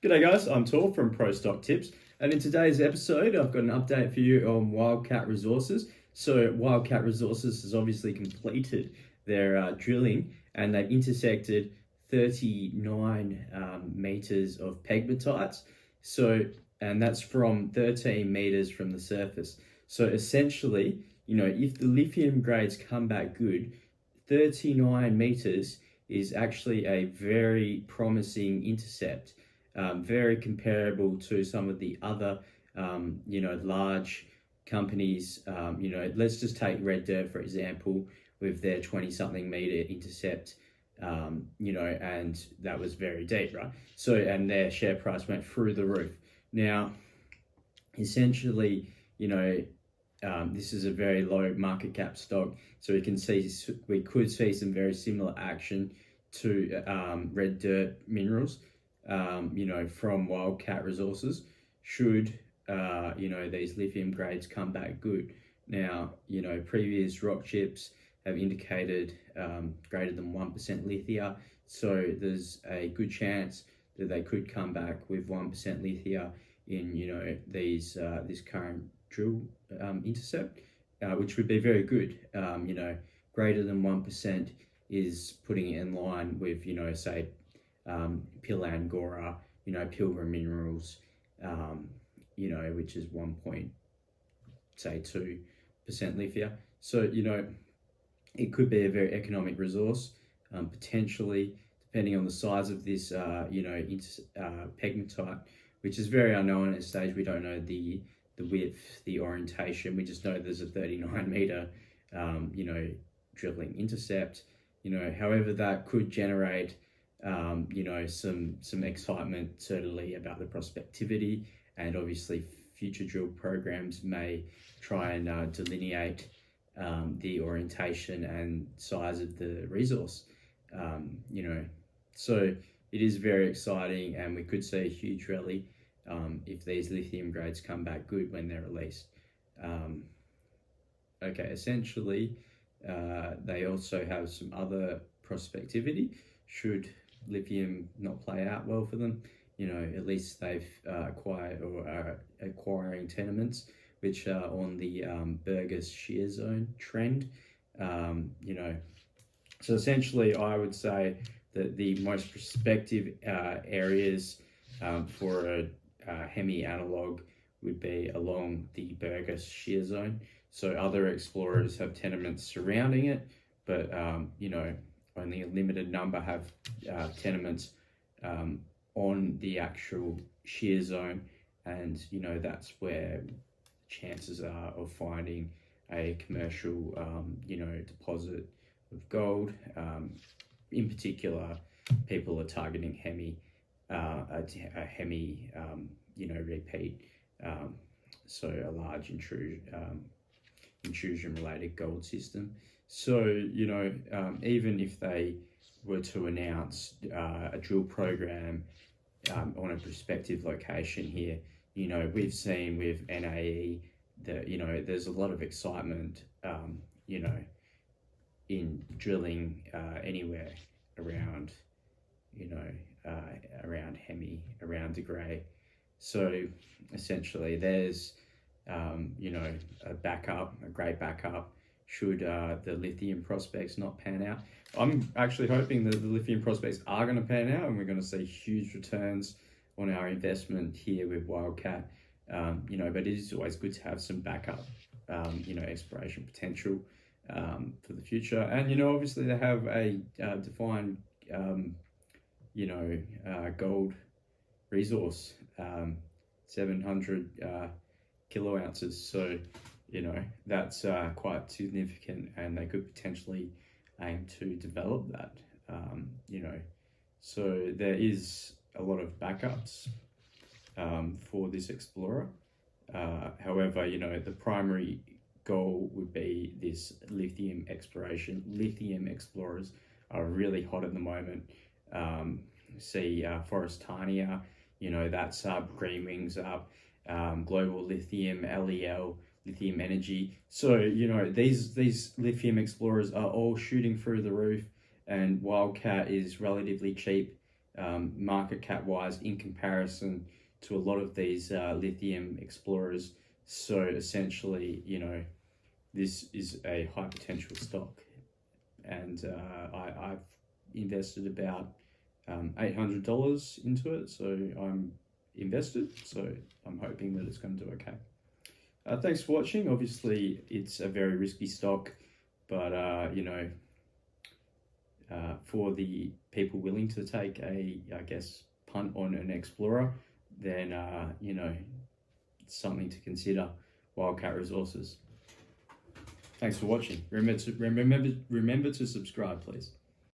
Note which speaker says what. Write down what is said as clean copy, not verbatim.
Speaker 1: G'day guys, I'm Tor from Pro Stock Tips, and in today's episode I've got an update for you on Wildcat Resources. So Wildcat Resources has obviously completed their drilling and they've intersected 39 meters of pegmatites. And that's from 13 meters from the surface. So essentially, if the lithium grades come back good, 39 meters is actually a very promising intercept. Very comparable to some of the other, large companies. Let's just take Red Dirt, for example, with their 20-something meter intercept, and that was very deep, right? So, and their share price went through the roof. Now, essentially, this is a very low market cap stock, so we could see some very similar action to Red Dirt Minerals. From Wildcat Resources should, these lithium grades come back good. Now, previous rock chips have indicated greater than 1% lithia, so there's a good chance that they could come back with 1% lithia in, this current drill intercept, which would be very good. Greater than 1% is putting it in line with, say, pilgangoora, Pilbara Minerals, which is 1.2% lithia. So, it could be a very economic resource, potentially, depending on the size of this, pegmatite, which is very unknown at this stage. We don't know the width, the orientation. We just know there's a 39 meter, drilling intercept. However, that could generate some excitement certainly about the prospectivity, and obviously future drill programs may try and delineate the orientation and size of the resource. So it is very exciting, and we could see a huge rally if these lithium grades come back good when they're released. Essentially, they also have some other prospectivity should lithium not play out well for them. At least they've acquired or are acquiring tenements which are on the Burgess shear zone trend. So essentially I would say that the most prospective areas for a Hemi analog would be along the Burgess shear zone. So other explorers have tenements surrounding it, but only a limited number have tenements on the actual shear zone, and that's where chances are of finding a commercial deposit of gold. In particular, people are targeting Hemi, a Hemi repeat, so a large intrusion related gold system. So, even if they were to announce a drill program on a prospective location here, we've seen with NAE that, there's a lot of excitement, in drilling anywhere around, around Hemi, around De Grey. So essentially there's, a great backup should the lithium prospects not pan out. I'm actually hoping that the lithium prospects are going to pan out and we're going to see huge returns on our investment here with Wildcat. But it is always good to have some backup, exploration potential for the future. And, obviously they have a defined, gold resource, 700 kilo ounces. So, that's quite significant, and they could potentially aim to develop that, So there is a lot of backups for this explorer. However, the primary goal would be this lithium exploration. Lithium explorers are really hot at the moment. See Forrestania, that's up, Greenwing's up, Global Lithium, LEL, Lithium Energy. So, these lithium explorers are all shooting through the roof, and Wildcat is relatively cheap market cap wise in comparison to a lot of these lithium explorers. So essentially, you know, this is a high potential stock, and I've invested about $800 into it, so I'm invested, so I'm hoping that it's going to do okay. Thanks for watching. Obviously, it's a very risky stock, but you know, for the people willing to take a, I guess, punt on an explorer, then you know, it's something to consider. Wildcat Resources. Thanks for watching. Remember to subscribe, please.